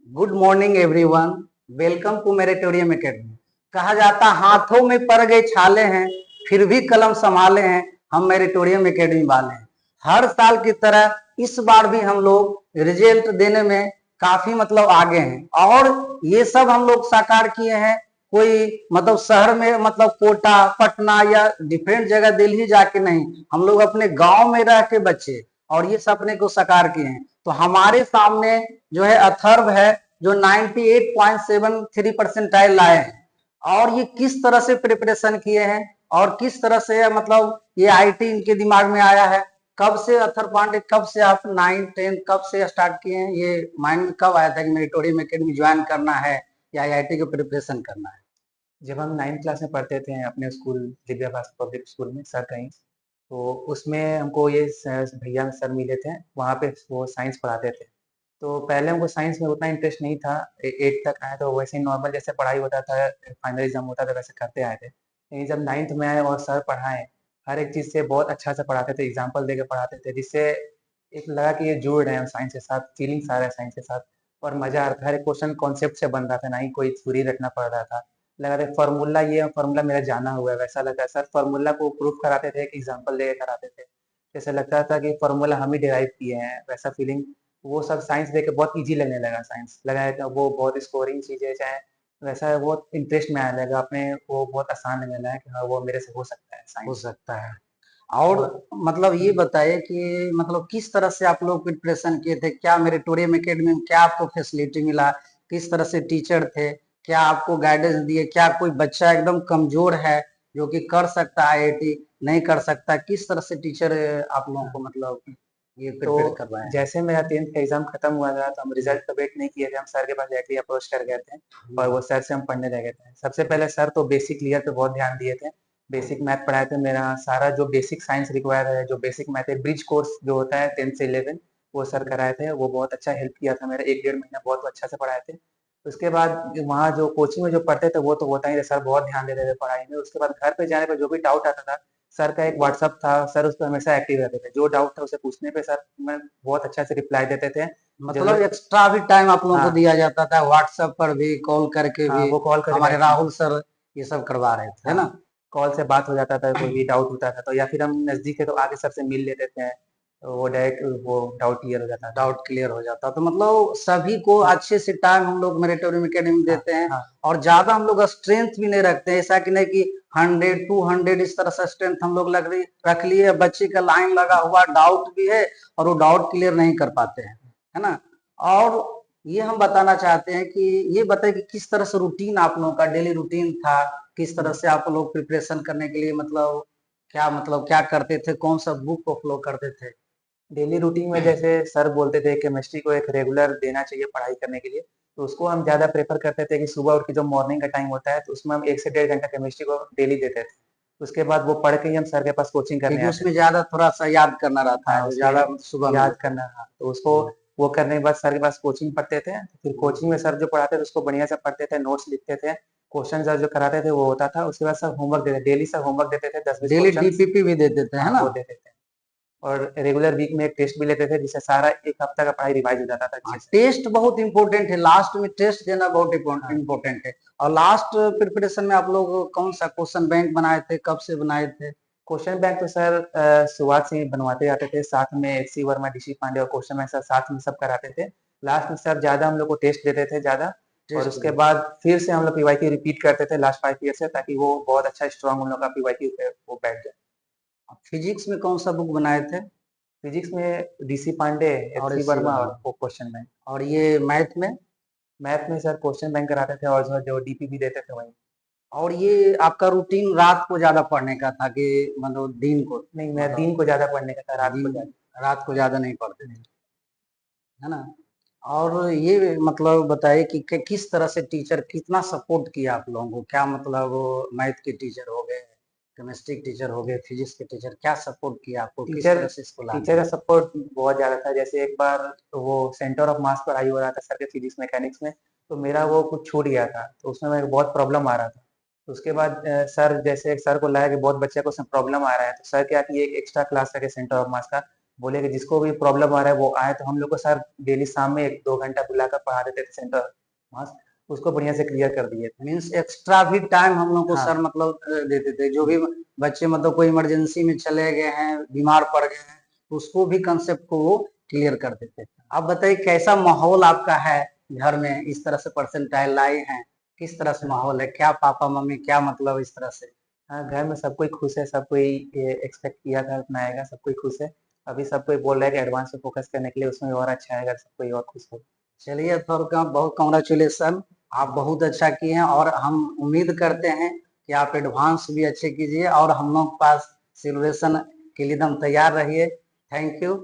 Good morning everyone. Welcome to Meritorium Academy. कहा जाता हाथों में पड़ गए छाले हैं, फिर भी कलम संभाले हैं। हम मेरिटोरियम एकेडमी वाले हैं। हर साल की तरह इस बार भी हम लोग रिजल्ट देने में काफी आगे हैं और ये सब हम लोग साकार किए हैं। कोई शहर में कोटा पटना या डिफरेंट जगह दिल्ली जाके नहीं, हम लोग अपने गांव में रह के बच्चे और ये सपने को साकार किए हैं। तो हमारे सामने जो है अथर्व है, जो 98.73 परसेंटाइल लाए हैं। और ये किस तरह से प्रिपरेशन किए हैं और किस तरह से ये आईटी इनके दिमाग में आया है। कब से अथर्व पांडे, कब से आप 9, 10 कब से स्टार्ट किए हैं, ये माइंड में कब आया था कि मेरिटोरियम एकेडमी ज्वाइन करना है या आईआईटी की प्रिपरेशन करना है? जब हम 9th क्लास में पढ़ते थे अपने school Divya Bhaskar public school में सर कहीं, तो उसमें हमको ये भैया सर मिले थे, वहाँ पे वो साइंस पढ़ाते थे। तो पहले हमको साइंस में उतना इंटरेस्ट नहीं था। 8 तक आए तो वैसे ही नॉर्मल जैसे पढ़ाई होता था, फाइनल एग्जाम होता था वैसे करते आए थे। लेकिन जब 9th में आए और सर पढ़ाए, हर एक चीज़ से बहुत अच्छा से पढ़ाते थे, एग्जाम्पल दे के पढ़ाते थे, जिससे एक लगा कि ये जुड़ रहे हैं साइंस के साथ, फीलिंग्स आ रहा है साइंस के साथ और मज़ा आ रहा था। हर एक क्वेश्चन कॉन्सेप्ट से बन रहा था, ना ही कोई थ्योरी रटना पड़ रहा था। लगा रहा फार्मूला, ये फार्मूला मेरा जाना हुआ है वैसा लगा। सर फार्मूला को प्रूफ कराते थे, एक एग्जांपल देके कराते थे, जैसे लगता था कि फार्मूला हम ही डिराइव किए हैं वैसा फीलिंग। वो सब साइंस देख के बहुत इजी लगने लगा। साइंस लगा था वो बहुत स्कोरिंग चीज़ें चाहे वैसा बहुत इंटरेस्ट में आने लगा, अपने वो बहुत आसान लगने लगा कि हाँ वो मेरे से हो सकता है हो साइंस। सकता है। और ये बताइए कि किस तरह से आप लोग प्रिपरेशन किए थे, क्या मेरिटोरियम एकेडमी में क्या आपको फैसिलिटी मिला, किस तरह से टीचर थे, क्या आपको गाइडेंस दिए, क्या कोई बच्चा एकदम कमजोर है जो कि कर सकता है आईआईटी नहीं कर सकता, किस तरह से टीचर आप लोगों को ये प्रिपेयर तो करवाए हैं? जैसे मेरा 10th का एग्जाम खत्म हुआ था तो हम रिजल्ट का वेट नहीं किए थे, हम सर के पास डायरेक्टली अप्रोच कर गए थे और वो सर से हम पढ़ने लगे थे। सबसे पहले सर तो बेसिक क्लियर पे बहुत ध्यान दिए थे। बेसिक मैथ पढ़ाए थे, मेरा सारा जो बेसिक साइंस रिक्वायर है, जो बेसिक मैथ है, ब्रिज कोर्स जो होता है 10 से 11, वो सर कराए थे। वो बहुत अच्छा हेल्प किया था मेरा, 1 डेढ़ महीना बहुत अच्छा से पढ़ाए थे। उसके बाद वहाँ जो कोचिंग में जो पढ़ते थे वो तो होता ही था, सर बहुत ध्यान देते थे पढ़ाई में। उसके बाद घर पे जाने पर जो भी डाउट आता था, सर का एक व्हाट्सएप था, सर उस पर हमेशा एक्टिव रहते थे। जो डाउट था उसे पूछने पे सर मैं बहुत अच्छा से रिप्लाई देते थे। एक्स्ट्रा भी टाइम आप लोगों को हाँ दिया जाता था, व्हाट्सएप पर भी कॉल करके हाँ, भी। वो कॉल करके हमारे डायरेक्ट, राहुल सर ये सब करवा रहे थे, है हाँ ना? कॉल से बात हो जाता था, कोई भी डाउट होता था तो, या फिर हम नजदीक है तो आगे सर से मिल लेते थे, तो वो डायरेक्ट वो डाउट क्लियर हो जाता था। डाउट क्लियर हो जाता तो सभी को अच्छे से टाइम हम लोग मेरिटोरियम एकेडमी हाँ देते हैं। हाँ और ज्यादा हम लोग स्ट्रेंथ भी नहीं रखते हैं, ऐसा कि नहीं कि 100, 200 इस तरह से स्ट्रेंथ हम लोग रख लिए, बच्चे का लाइन लगा हुआ डाउट भी है और वो डाउट क्लियर नहीं कर पाते हैं, है ना? और ये हम बताना चाहते हैं कि ये बताए कि किस तरह से रूटीन आप लोगों का डेली रूटीन था, किस तरह से आप लोग प्रिपरेशन करने के लिए क्या क्या करते थे, कौन सा बुक को फॉलो करते थे? डेली रूटीन में जैसे सर बोलते थे केमिस्ट्री को एक रेगुलर देना चाहिए पढ़ाई करने के लिए, तो उसको हम ज़्यादा प्रेफर करते थे कि सुबह उठ के जो मॉर्निंग का टाइम होता है तो उसमें हम 1 से 1.5 घंटा केमिस्ट्री को डेली देते थे। उसके बाद वो पढ़ के ही हम सर के पास कोचिंग करने क्योंकि आते उसमें थे। ज्यादा थोड़ा सा याद करना रहता हाँ, है, जो उसमें ज्यादा सुबह में याद देते करना, हैं। हाँ, तो उसको वो करने के बाद सर के पास कोचिंग पढ़ते थे। फिर कोचिंग में सर जो पढ़ाते थे उसको बढ़िया से पढ़ते थे, नोट्स लिखते थे, क्वेश्चन सर जो कराते थे वो होता था। उसके बाद सर होमवर्क देते, डेली सर होमवर्क देते थे 10-20 डेली क्वेश्चन। डीपीपी भी दे देते हैं हाँ ना? वो देते थे और रेगुलर वीक में एक टेस्ट भी लेते थे, जिससे सारा एक हफ्ता का पढ़ाई रिवाइज हो जाता था हाँ, अच्छे से। टेस्ट बहुत इंपॉर्टेंट है, लास्ट में टेस्ट देना बहुत हाँ, इंपॉर्टेंट है। और लास्ट प्रिपरेशन में आप लोग कौन सा क्वेश्चन बैंक बनाए थे, कब से बनाए थे? क्वेश्चन बैंक तो सर शुरुआत से ही बनवाते जाते थे, साथ में एचसी वर्मा, डीसी पांडे और क्वेश्चन बैंक सर साथ में सब कराते थे। लास्ट में सर ज्यादा हम लोग को टेस्ट देते थे ज्यादा, और टेस्ट उसके में बाद फिर से हम लोग पीवाईक्यू रिपीट करते थे लास्ट 5 ईयर से, ताकि वो बहुत अच्छा स्ट्रॉन्ग हम लोग का पीवाईक्यू पे वो बैठ जाए। फिजिक्स में कौन सा बुक बनाए थे? फिजिक्स में डीसी पांडे, और एचसी एससी वर्मा वर्मा। और वो क्वेश्चन बैंक। और ये मैथ में? मैथ में सर क्वेश्चन बैंक कराते थे और जो डीपीपी देते थे वही। और ये आपका रूटीन रात को ज्यादा पढ़ने का था कि दिन को? नहीं, मैं दिन को ज्यादा पढ़ने का था, रात को दिन, ज्यादा। रात को ज्यादा नहीं पढ़ते थे, है ना? और ये बताइए कि किस तरह से टीचर कितना सपोर्ट किया आप लोगों को, क्या मैथ के टीचर हो गए, केमिस्ट्री के टीचर हो गए, फिजिक्स के टीचर क्या सपोर्ट किया आपको, किस टीचर तरह से इसको लाने टीचर का में? सपोर्ट बहुत ज़्यादा था। जैसे एक बार तो वो सेंटर ऑफ मास पढ़ाई हो रहा था सर के फिजिक्स मैकेनिक्स में, तो मेरा वो कुछ छूट गया था, तो उसमें मेरे को बहुत प्रॉब्लम आ रहा था। तो उसके बाद सर जैसे सर को लगा कि बहुत बच्चे को उसमें प्रॉब्लम आ रहा है, तो सर क्या किए, एक एक्स्ट्रा क्लास रखे सेंटर ऑफ मास का, बोले कि जिसको भी प्रॉब्लम आ रहा है वो आए, तो हम लोग को सर डेली शाम में 1-2 घंटा बुलाकर पढ़ा देते थे सेंटर मास, उसको बढ़िया से क्लियर कर दिए थे। मीन्स एक्स्ट्रा भी टाइम हम लोग को हाँ। सर मतलब देते थे। जो भी बच्चे मतलब कोई इमरजेंसी में चले गए हैं, बीमार पड़ गए हैं, तो उसको भी कंसेप्ट को वो क्लियर कर देते थे। आप बताइए कैसा माहौल आपका है घर में, इस तरह से परसेंटाइल लाए हैं, किस तरह से माहौल है? क्या पापा मम्मी क्या मतलब इस तरह से? हाँ, घर में सब कोई खुश है, सब कोई ये एक्सपेक्ट किया था उतना आएगा, सब कोई खुश है। अभी सब कोई बोल रहा है कि एडवांस में फोकस करने के लिए, उसमें और अच्छा आएगा, सब कोई और खुश हो। चलिए थोड़ा बहुत कांग्रेचुलेसन, आप बहुत अच्छा किए हैं और हम उम्मीद करते हैं कि आप एडवांस भी अच्छे कीजिए और हम लोग पास सेलिब्रेशन के लिए एकदम तैयार रहिए। Thank you.